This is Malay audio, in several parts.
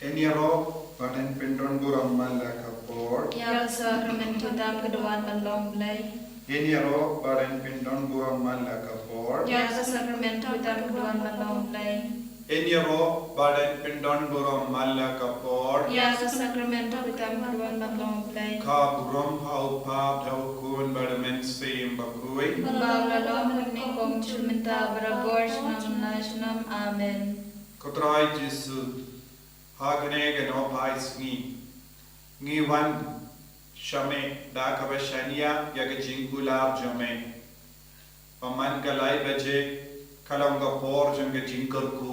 Eniaro baden pendron buram malakapor. Yang sakramen putam keduan balong belai. Eniaro baden pendron buram malakapor. Yang sakramen putam keduan balong belai. Eniaro baden pendron buram malakapor. Yang sakramen putam keduan balong belai. Ka buram hau pa dhau kun badamen sim bakui. Bang lalong ni kong chulminta baragor shnam amen. Kotrai Jesu Hagane gano pai ngi wan shame da kabashania yaga jingular jame paman galai baje kalonga por janga jinkar ku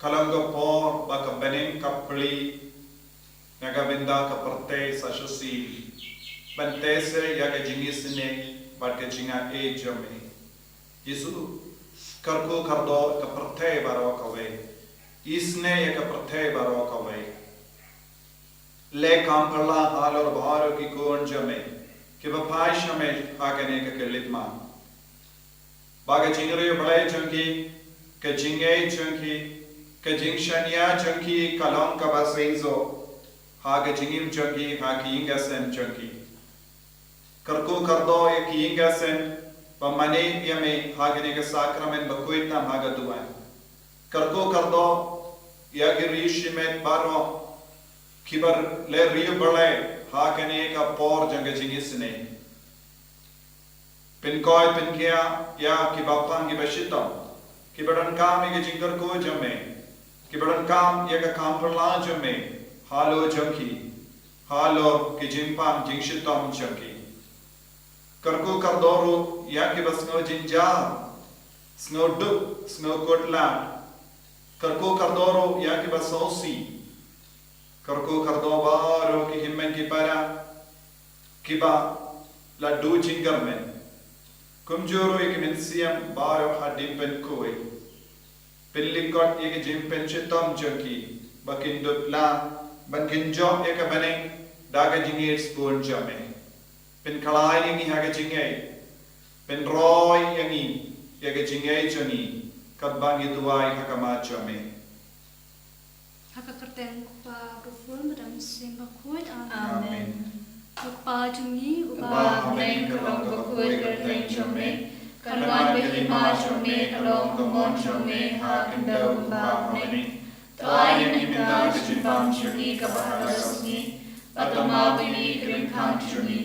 kalonga por baka benin kapli yaga binda kaparte sashasi bantese yaga jingisne barka jinga e jame Yesu karko kardo kaparte baro kawe इसने एक प्रथे बरो कवे ले कांपला हालर बारो की कोण जमे कि बपाई शमे आगने के लिटमा बागे जिंगरे बले चंकी के जिंगे चंकी के जिंगशनिया चंकी कलम का बसेंजो हागे जिंगिम चंकी हागी इंगसन चंकी करको करदो एक इंगसन बमने यमे हागने के साक्रमेंट बकुइतना भागदुआ करको करदो यागी रीशी में बारो किबर ले रियो बड़े हाकने का पोर जंग जिंगिसने पिनकोय पिनकिया या कि बापां की बशितम कि बड़न काम ये जिंगर को जमे कि बड़न काम ये का काम पर ला जमे हालो जंकी हालो कि जिंपां जिंशितम जंकी करको करदोरो या कि बस नो जिंजा स्नो डुक स्नो कोटलाट करको करदोरो या कि बसोसी करको करदो बारो की हिम्मन की पारा कि बा लड्डू जिंगर में कुमजोरो एक मिनसियम बारो हड्डी पेन कोई पिल्लिकॉट एक जिम पेन चितम जंकी बकिंदुपला बंकिंजो एक बने डागा जिंगे स्पून जमे पिन कलाई यंगी हागे जिंगे पिन रॉय यंगी एक जिंगे जनी Kadbangi duai hakamacho me. Hakakarteng pa kufun madam sim bakui Amen. Ukpa jungi Upa neng kalong bakui kerteng chome. Kanwan behima chome kalong kumon chome hakindau ba neng. Toai minta kechipam chumi kabahalasni. Patama bini krimkhang chumi.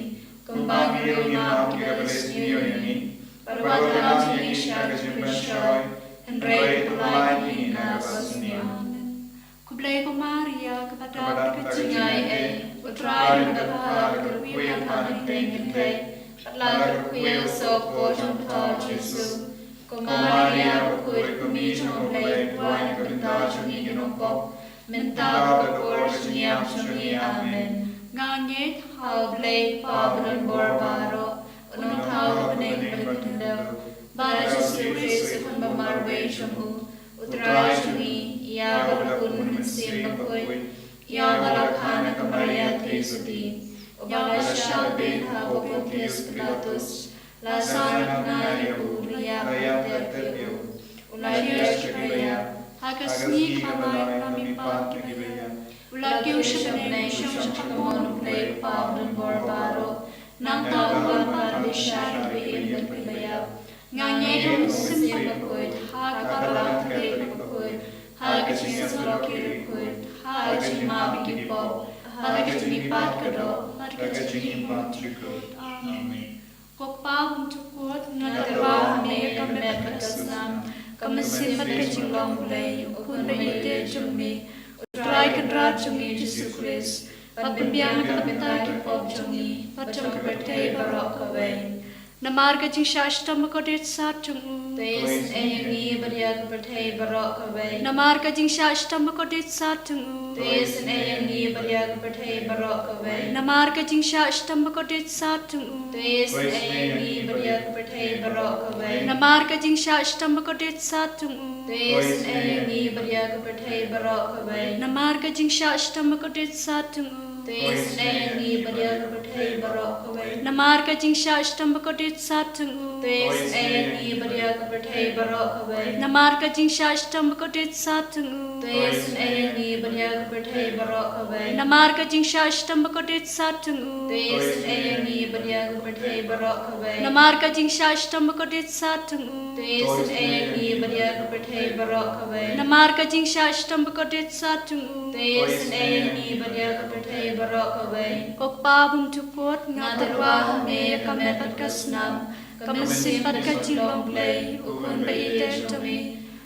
Kumbang rilma kigabalesniyo yuni. Parwatalam chumi shagajibashoy. And pray to light in us. Amen. Kublai ko Maria kepada Kecingay utray magpapal kerwiyan ang tingintay. Patlang kerwiyan sa posong pata Jesu. Kung Maria bukuy kumisong blay buwan kanta siyang ginupok. Mentag bakor siyang siyang Amen. Ngangit How blay pabulan borbaro. Unong tao paning balikindaw. Bara Jesu Kristo kung bamarway siyamu, utray siyami, iya balakun minsim bakoy, iya balakana kamarya trisudi, ubala siya bin hapok Pius Pilatus, lasanak na yabu, liya katerpyo, unay kaya, Hakasni kamay namimpan kaya, ulagyaw siya banay siyang sakamon play pabulan borbaro, nang tawagan para siya nabiin nagpilayap, Ngangedong Simbakut, Hakabalang Kakut, Hagachimabakirikut, Hagachimabikipop, Hagachimipatkado, Hagachimipatkrikut. Amen. Kokpa untukut Nagtawa kami kamet kasnam, Kamasimbat kachilong bulay, Ukun bayite chumi, Utray kadrat chumi Jesu Christ, Patbibiyang kapitay kipop chumi, Patcham kabertay barok kaway, Namarga jing shashtam kodit satungu. Tuis ayungi bariag bertay barok kaway. Namarga jing shashtam kodit satungu. Tuis ayungi bariag bertay barok kaway. Namarga jing shashtam kodit satungu. Tuis ayungi bariag bertay barok kaway. Namarga jing shashtam kodit satungu. Tuis ayungi bariag bertay barok kaway. Namarga jing shashtam kodit satungu. Tuis Ayangi Badia Kapate Barokaway. Namarga Jingsha Stambakotit Satungu. Tuis Ayangi Badia Kapate Barokaway. Namarga Jingsha Stambakotit Satungu. Tuis Ayangi Badia Kapate Barokaway. Namarga Jingsha Stambakotit Satungu. Tuis Ayangi Badia Kapate Barokaway. Namarga Jingsha Stambakotit Satungu. Tuis Ayangi Badia Kapate Barokaway. Namarga Jingsha Stambakotit Satungu. Tuis Ayangi Badia Kapate Barokaway. Kokpa Buntukot Ngatarwa Hame Kamepat Kasnam. Kamasimpat Kajilong Play. Ukun Baite Tumi.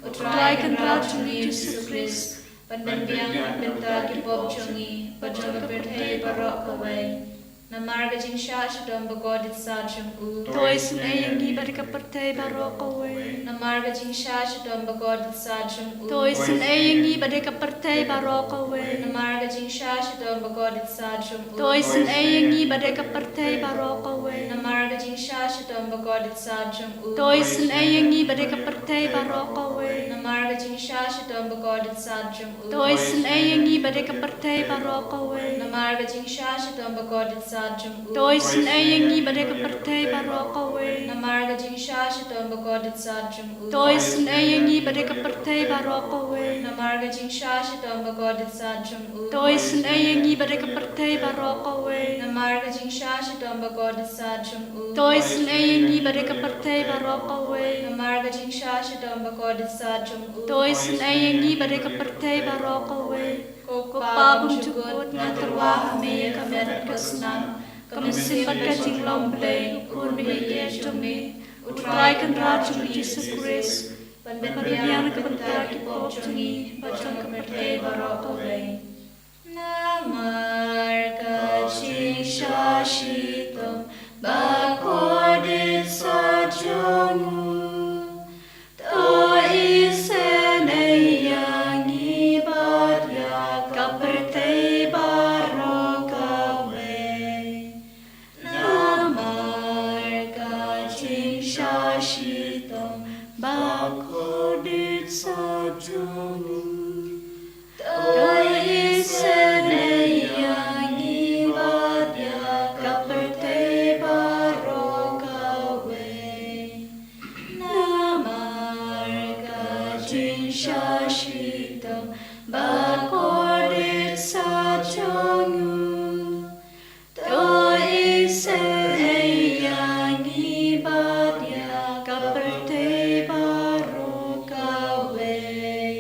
Utrai Kanrat Tumi Jesus Christ. Pandanbiang Benta Kipop Chungi. Pajang Kapate Barokaway. Namarga Jingsha Shadom Bagodit Sajum U. Tois Ayangi Barika Partay Barokaway. Namarga Jingsha Shadom Bagodit Sajum U. Tois Ayangi Barika Partay Barokaway. Namarga Jingsha Shadom Bagodit Sajum U. Tois Ayangi Barika Partay Barokaway. Namarga Jingsha Shadom Bagodit Sajum U. Tois Ayangi Barika Partay Barokaway. Namarga Jingsha Shadom Bagodit Sajum U. Tois Ayangi Barika Partay Barokaway. Namarga Jingsha Shadom Bagodit Sajum U. Tois Ayangi Barika Partay Barokaway. Namarga Jingsha Shadom Bagodit Sajum U. Tois Ayangi Barika Partay Barokaway. Namarga Jingsha Shadom Bagodit Sajum U. Tois Ayangi Barika Partay Barokaway. Namarga Jingsha Shadom Bagodit Sajum U. Tois Ayangi Barika Partay Barokaway. Namarga Jingsha Shadom Bagodit Sajum U. Tois Ayangi Barika Partay Barokaway. Kokpa Buntukot Ngatarwa Hame Kamerat Kasnam. Kamasimpat Kajilong Play. Ukun Baite Tumi. Utrai Kanrat Tumi Jesus Christ. Pandanbiang Benta Kipop Chungi. Pajang Kapate Barokaway. Namarga Jingsha Shitom Bagodit Sajum U. Tois Ayangi Badia Kapate Barokaway. Namarga Jingsha Shitom Bagodit Sajum U. Tois Ayangi Badia Kapate Barokaway. Namarga Jingsha Shitom Bagodit Sajum U. Tois Ayangi Badia Kapate Barokaway.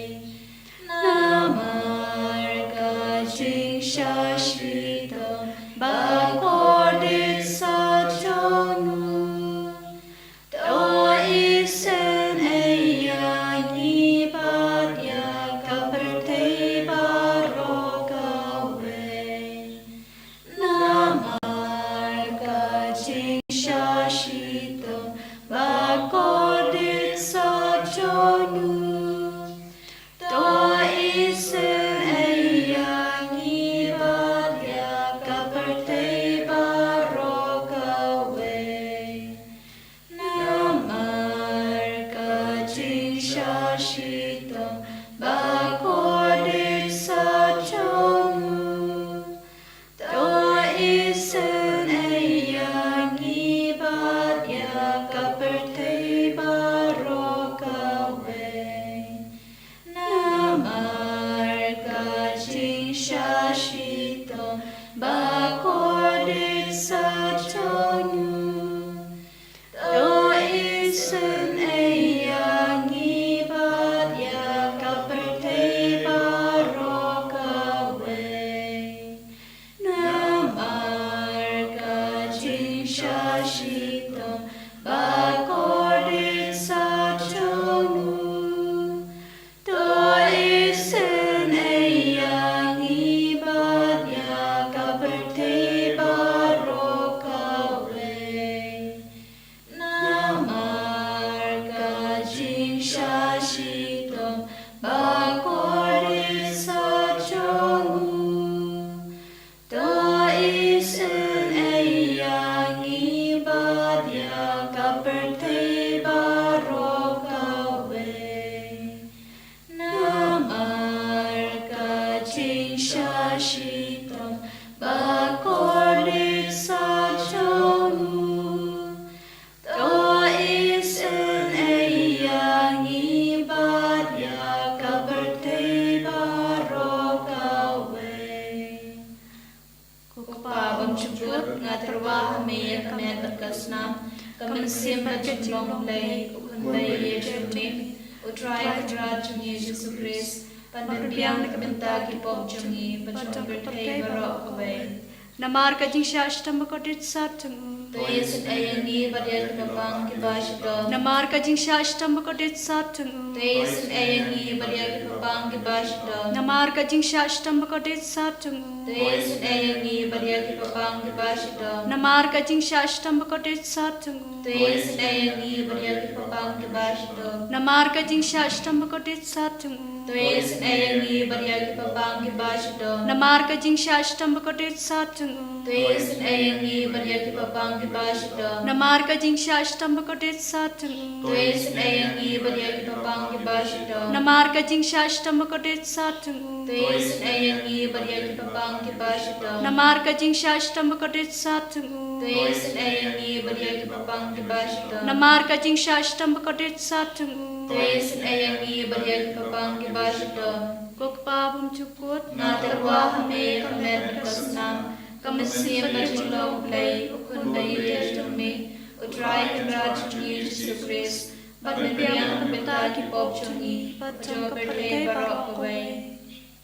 Namarga Jingsha Shitom Bagodit Sajum U. Tois Ayangi Badia Kapate Kamasim Bajing Long Lay, Ukunday Yejami, Utrai Kadra Jungi Jesus Christ, Pandapiang Nakabintaki Pop Jungi, Bajong Bertay Barok away. Namar kajing shashtam bakotit satung. Toyes Ayangi Badiak Babang Kibashito. Namar kajing shashtam bakotit satung. Toyes Ayangi Badiak Babang Kibashito. Namar kajing shashtam bakotit satung. Toyes Ayangi Badiak Babang Kibashito. Namar kajing shashtam bakotit satung. Toyes Ayangi Badiak Babang Kibashito. Namar kajing shashtam bakotit satung. Toyes Ayangi Badiak Babang Kibashito. Namar kajing shashtam bakotit satung. Toyes Ayangi Badiak Babang Kibashito. Namar kajing shashtam bakotit satung. Toyes Ayangi Badiak Babang Kibashito. Namar kajing shashtam bakotit satung. Toyes Ayangi Badiak Babang Kibashito. Namar kajing shashtam bakotit satung. Toyes Ayangi Badiak Babang Kibashito. Namar kajing shashtam bakotit satung. Toyes Ayangi Badiak Babang Kibashito. Kokpabum cukut Natarwa Hame Kamet Kasnam. Kamasim Bajing Long Lay, Ukunday Yejami, Utrai Kadra Jungi Jesus Christ, Pandapiang Nakabintaki Pop Jungi, Bajong Bertay Barok away.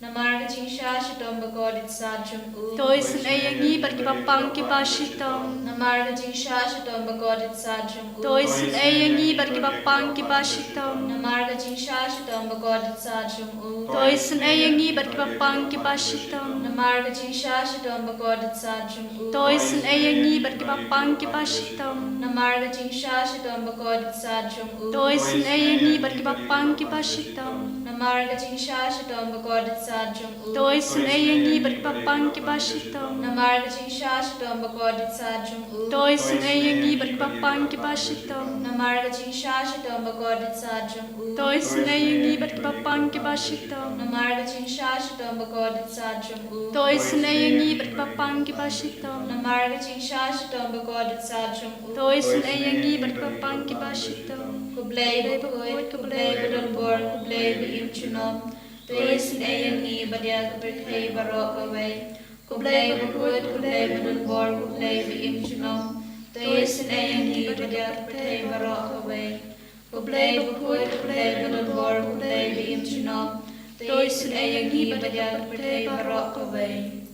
Namar Kajing Shashitom Bagodit Sajum U. Tois ayangi berkipapang kibashitom. Namar Kajing Shashitom Bagodit Sajum U. Tois ayangi berkipapang kibashitom. Namar Kajing Shashitom Bagodit Sajum U. Tois ayangi berkipapang kibashitom. Namar Kajing Shashitom Bagodit Sajum U. Tois ayangi berkipapang kibashitom. Namar Kajing Shashitom Bagodit Sajum U. Tois ayangi berkipapang kibashitom. Namar Kajing Shashitom Bagodit Sajum U. Tois ayangi berkipapang kibashitom. Namar Kajing Shashitom Bagodit Sajum U. Tois ayangi berkipapang kibashitom. Namar Kajing Shashitom Bagodit Sajum U. Tois ayangi berkipapang kibashitom. Namar Kajing Shashitom Bagodit Sajum U. Tois ayangi berkipapang kibashitom. Namar Kajing Shashitom Bagodit Sajum U. Tois ayangi berkipapang kibashitom. Kublay Bukut, Kublay Budolbor, Kublay Biimchunom. Toyes Ayangi Badiak Bertay Barok away. Kublay Bukut, Kublay Budolbor, Kublay Biimchunom. Toyes Ayangi Badiak Bertay Barok away. Kublay Bukut, Kublay Budolbor, Kublay Biimchunom. Toyes Ayangi Badiak Bertay Barok away.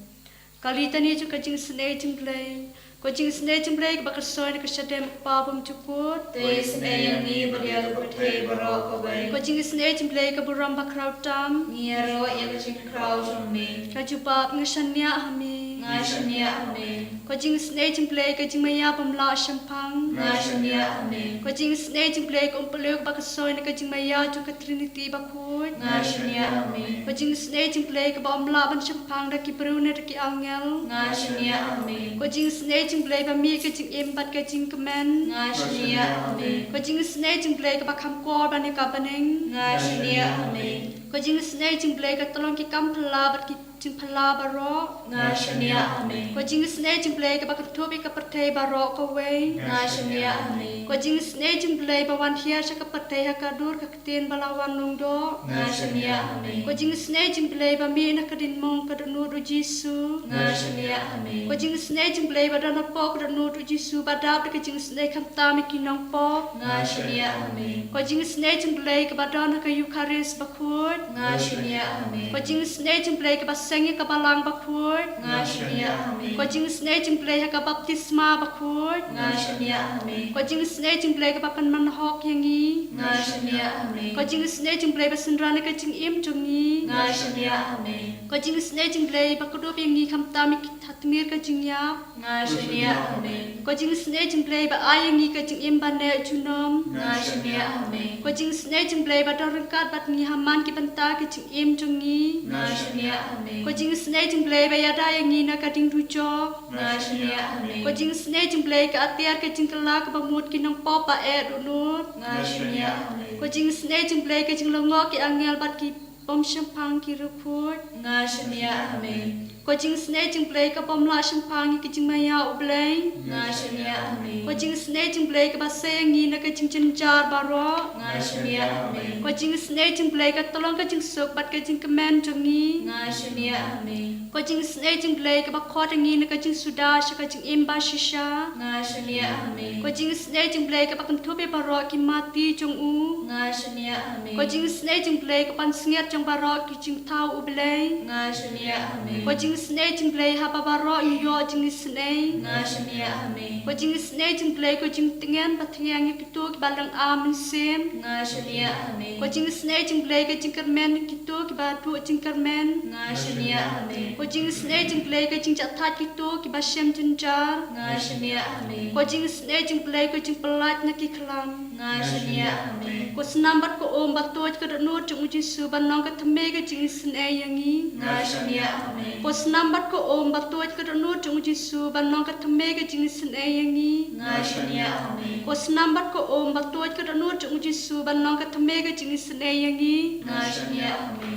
Kalitan itu kajing senai jemblay. Kajing senai jemblay kebakarsoy kesadem pabum cukut. Toyes Ayangi Badiak Bertay Barok away. Kajing senai jemblay keburam bakrautam. Ngiro Yakajing Kraw Jumi. Kajubab ngasanya hami. Ngashanya Ame. Kajing senai jemblay kajing maya pemla syampang. Ngashanya Ame. Kajing senai jemblay kumpuluk bakarsoy kajing maya juga Trinity bakut. Ngashanya Ame. Kajing senai jemblay kebamla ban syampang daki beruna daki angel. Ngashanya Ame. Kajing senai jemblay bami kajing empat kajing kemen. Ngashanya Ame. Kajing senai jemblay kebakam kor bani kabaneng. Ngashanya Ame. Kajing senai jemblay ketolong ki kam pela bat ki jing pela barok. Ngashanya Ame. Kajing senai jemblay kebakam tobi kepertai barok kowe. Ngashanya Ame. Kajing senai jemblay bawan hiar sa kepertai hakadur kakten balawan lungdo. Ngashanya Ame. Kajing senai jemblay bami na kadin mong kadanu do Jisu. Ngashanya Ame. Kajing senai jemblay badana po kadanu do Jisu badap de kajing senai kam tami kinong po. Ngashanya Ame. Kajing senai jemblay kebadana ka Eucharis bakut. Ngashanya Ame. Kajing senai jemblay kebasengi kebalang bakut. Ngashanya Ame. Kajing senai jemblay ka baptisma bakut. Ngashanya Ame. Kajing senai jemblay kebapan manhok yangi. Ngashanya Ame. Kajing senai jemblay basendrana kajing im jongi. Ngashanya Ame. Kajing senai jemblay bakudup yangi kam tami hatmir kajing yap. Ngashanya Ame. Kajing senai jemblay ba ayangi kajing im bande junom. Ngashanya Ame. Kajing senai jemblay ba dorengkat bat ngi haman ki banta kajing im jongi. Ngashanya Ame. Kajing senai jemblay ba yada yangi na kading dujok. Ngashanya Ame. Kajing senai jemblay ka atiar kajing kelak ba mut kinong popa dunut. Ngashanya Ame. Kajing senai jemblay kajing longok ki angel bat ki pom syampang ki rukut. Ngashanya Ame. ko jing snei jing play ka pom la sham pang ki jing maya u blay nga shania ame ko jing snei jing play ka ba se ngi na ka jing chin jar baro nga shania ame ko jing snei jing play ka tolong ka jing sok bat ka jing kemen jongi nga shania ame ko jing snei jing play ka ba khot ngi na ka jing suda sha ka jing imba shisha nga shania ame ko jing snei jing play ka ba kan thobe baro ki mati jong u nga shania ame ko jing snei jing play ka pan sngiat jong baro ki jing thau u blay nga shania ame ko jing snei jing play ha ba baro yo jing snei nga shania ame ko jing snei jing play ko jing tingen ba thyang ki tu ki balang am sem nga shania ame ko jing snei jing play ka jing kermen ki tu ki ba tu jing kermen nga shania ame ko jing snei jing play ka jing chat that ki tu ki ba shem jin jar nga shania ame ko jing snei jing play ko jing pelat na ki klam nga shania ame ko snambat ko om ba tu ka no chung ji su ban nong ka thme ka jing snei yangi nga shania ame ko snambat ko om ba tu ka no chung ji su ban nong ka thme ka jing snei yangi nga shania ame ko snambat ko om ba tu ka no chung ji su ban nong ka thme ka jing snei yangi nga shania ame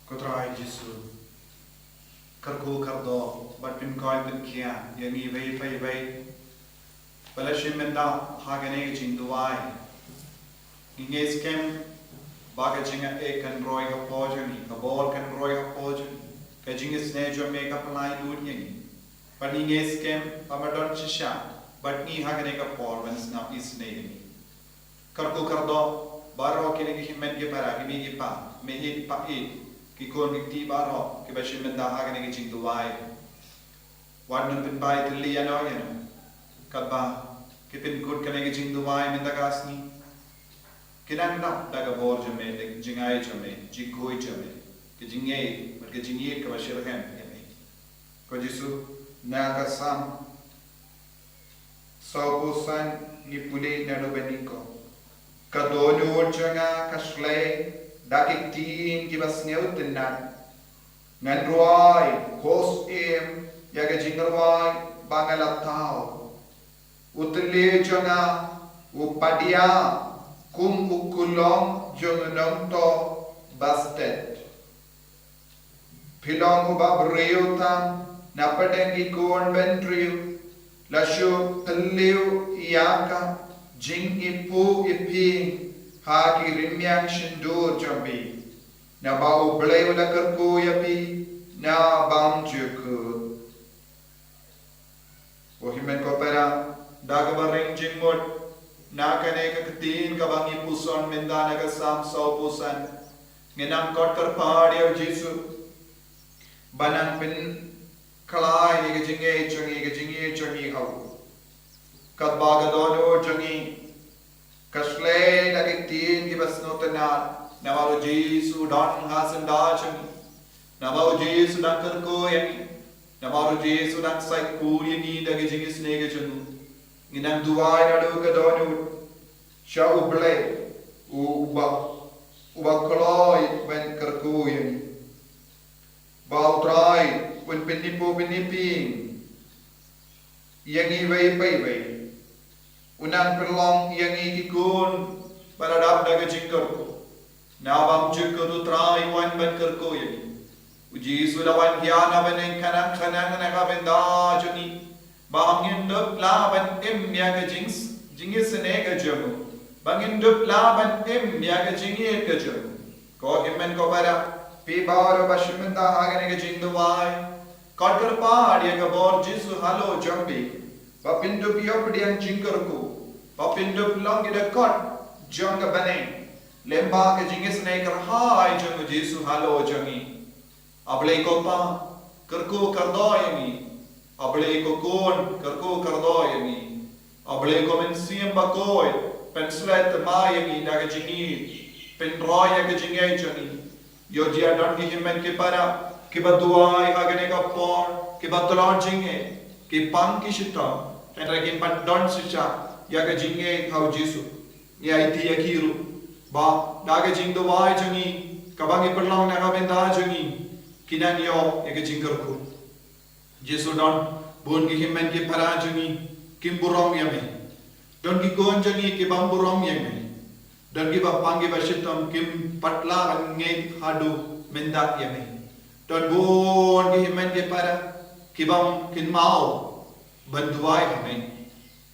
Kotrai Jesu Karku kardo But pin koi pin kia Yangi vei vei vei Balashim menda Hagane jing duwai Inge skem Baga jinga e kan roi ka pojani Ka bol kan roi ka pojani Ka jinga snejo me ka palai lunyangi But inge skem Pamadon shisha But ni hagane ka por When snap is snayani Karku kardo Baro kine ki himmen ki para Kimi ki pa Me hi pa i Ki kon ki ti baro Ki bashim menda hagane ki jing duwai Wadnun pin bai tilli ano yano Kadba Ki pin good kane ki jing duwai Menda kasni Kinanda daga bor jame jingai jame jikoi jame ke jingai but ke jingai ka bashir hem yame ko jisu na ka sam saubusan ni pule na do beniko ka donu janga ka shlei dakik tin ki basneu tinan ngan roi kos em ya ke jingarwai bangala tao utle janga upadia kum ukulong jongnong to bastet pilong ubabreo tam napadengi kon bentriu lasho tliu iaka jing ipu iping hagi rimyang shindur jambi na bau bleu la karku yapi na bam juku wohimen ko para dagabareng jingmod Nakane ka katin ka bangi puson mendana ka sam sau pusan ngenang kot terpadi au Jesu banang pin kalai ni ka jinge chungi au kat baga dono chungi kasle na kitin ki basno tanan namaru Jesu dan hasan da chungi namaru Jesu dan karko yani namaru Jesu dan sai kuri ni da ki jinge snega chungi Nginang duwai na do ka donu sha uble uba kloi ben kerkuyen bau trai pun piniping yangi wei pai wei unang perlong yangi kikun baradap daga jingkerku nabam jikku tu trai wan ben kerkuyen uji sulawan hiana ben kanang na ka benda juni Bangin dup laban im miaga jingis nega jamu. Bangin dup laban im miaga jingir ka jamu. Ko himmen ko para pi baro bashimenda hagane ka jing duwai. Kodkar paadi ka bor Jesu halo jambi. Papin dup yopdian jingkarku. Papin dup longi da kot jonga bane. Lemba ka jingis nega hai jamu Jesu halo jangi. Ablay ko pa karku kardoyami. Ablay ko kon karko kardoyami ablay ko men siem bakoy penslet mayami daga jingi pen roya ga jingai chani yo dia don ki himmen ke para ki baduai hagane ka por ki batolon jinge ki pan ki shita tenra ki pan don sicha ya ga jinge thau Jesu ya iti yakiru ba daga jing do wai jangi kabangi perlong na ka benda jangi kinan yo ya ga jingarku Jesu don bun ki himmen ki parajangi kim burong yame don ki gonjangi ki bam burong yame don ki bapangi bashitam kim patla nge hadu mendak yame Don bon gihimen ke para kibam kin mau banduai kami.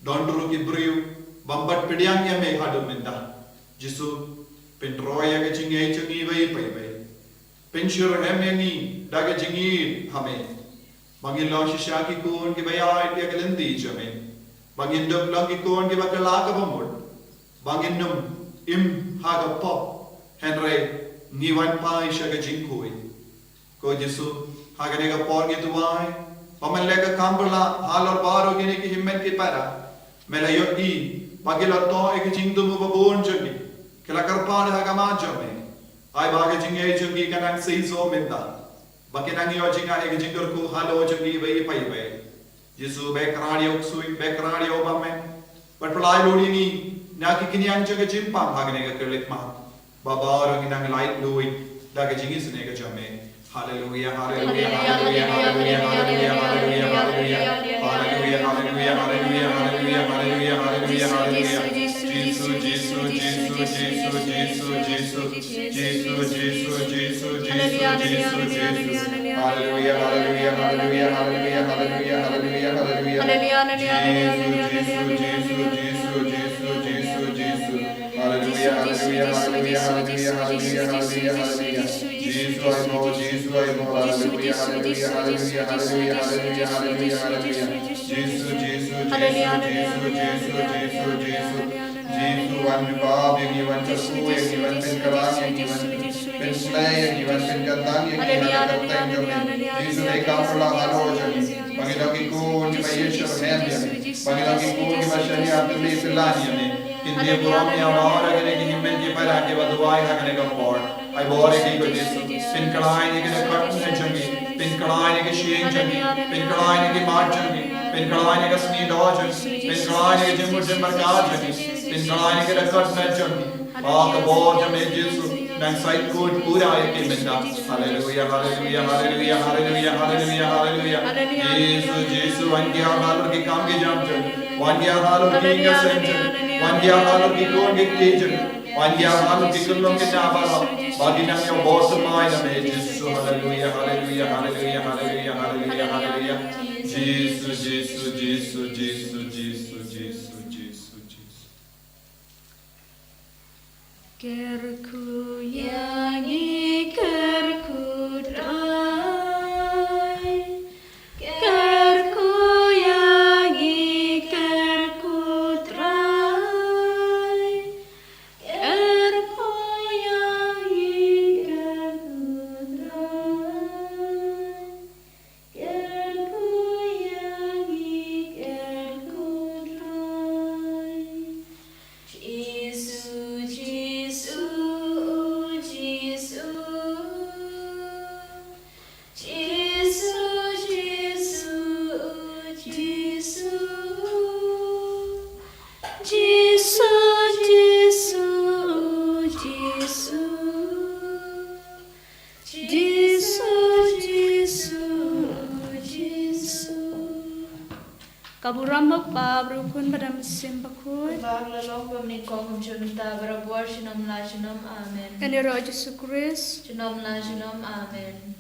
Don dulu kibriu bambat pediang ya me hadu minta. Jisu penroya ke cingai cingi bai pai bai. Pensyur hem yang ni daga cingi hame. Bangin law shisha ki kun ki bayai dia kelendi jame. Bangin dum lang ki kun ki bakala ka bamud. Bangin num im haga pop henry niwan pai shaga jinkui. Ko Jisu haga nega por ki tuai. Pamalega kambala halor baro gini ki himmen ki para. Mela yo I bagila to ek jingdu mu babon jami. Kela karpan haga ma jame. Ai baga jingai jami kanang seizo minta. Bakinang yo jinga ek jingur ku halo jami bai pai bai. Jisu bekrani oksui bekrani obame. But pelai lodi ni naki kinyang jaga jimpam haga nega kerlik ma. Baba orang inang light lui daga jingi sene ka jame. Hallelujah, hallelujah, hallelujah, hallelujah, hallelujah, hallelujah, hallelujah, hallelujah, hallelujah, hallelujah, hallelujah, hallelujah, hallelujah. Jesus, Jesus, Jesus, Jesus, Jesus, Jesus, Jesus, Jesus, Jesus, Jesus. Hallelujah, hallelujah, hallelujah, hallelujah, hallelujah, hallelujah, hallelujah. Jesus, Jesus, Jesus, Jesus, Jesus. Hallelujah, hallelujah, hallelujah, hallelujah, hallelujah, hallelujah, hallelujah. Jesus, I know, Jesus, I know, hallelujah, hallelujah, hallelujah, hallelujah, hallelujah, hallelujah, hallelujah. Jesus, Jesus, Jesus, Jesus, Jesus, Jesus. Jesus, one Vibab, and one Chasu, and one Pinkaran, and one Pinslay, and one Pinkatang, and one Katang. Jesus, they come from Halojan. Bangilaki Kun, Mayesha, Handian. Bangilaki Kun, Mashani, after the Pilanian. Hindi Burami Amara, and Himenti Paraki, but the Wai Hakanaka Port. I bought it with this. Pinkalai, you get a cotton and junkie. Pinkalai, you get sheen junkie. Pinkalai, you get march junkie. Pinkalai, you get sneed dodgers. Pinkalai, you get Jimbo Jimmercar junkie. Pinkalai, you get a cotton and junkie. Park a board, Jamages. Then side good, Buddha, you came in that. Hallelujah, hallelujah, hallelujah, hallelujah, hallelujah, hallelujah. Jesus, Jesus, one year, Hallelujah, come get jumped. 1 year, Hallelujah, sent. 1 year, Hallelujah, go and get agent. 1 year, Hallelujah, long get Nabara. Body now your boss of mine, Jesus. So hallelujah, hallelujah, hallelujah, hallelujah, hallelujah, hallelujah. Jesus, Jesus, Jesus, Jesus, Jesus, Jesus, Jesus, Jesus. Kerku yangi kerku drai. Kerku yangi kerku drai. Kerku yangi kerku drai. Kerku yangi kerku drai. Jesus, Jesus, Jesus, Jesus, Jesus, Jesus, Kaburam pa brukun badam simbakut. Baglalong pamnikong kumsyunta barabwar sinam la sinam amen. Kaniro Jesus Christ. Sinam la sinam amen.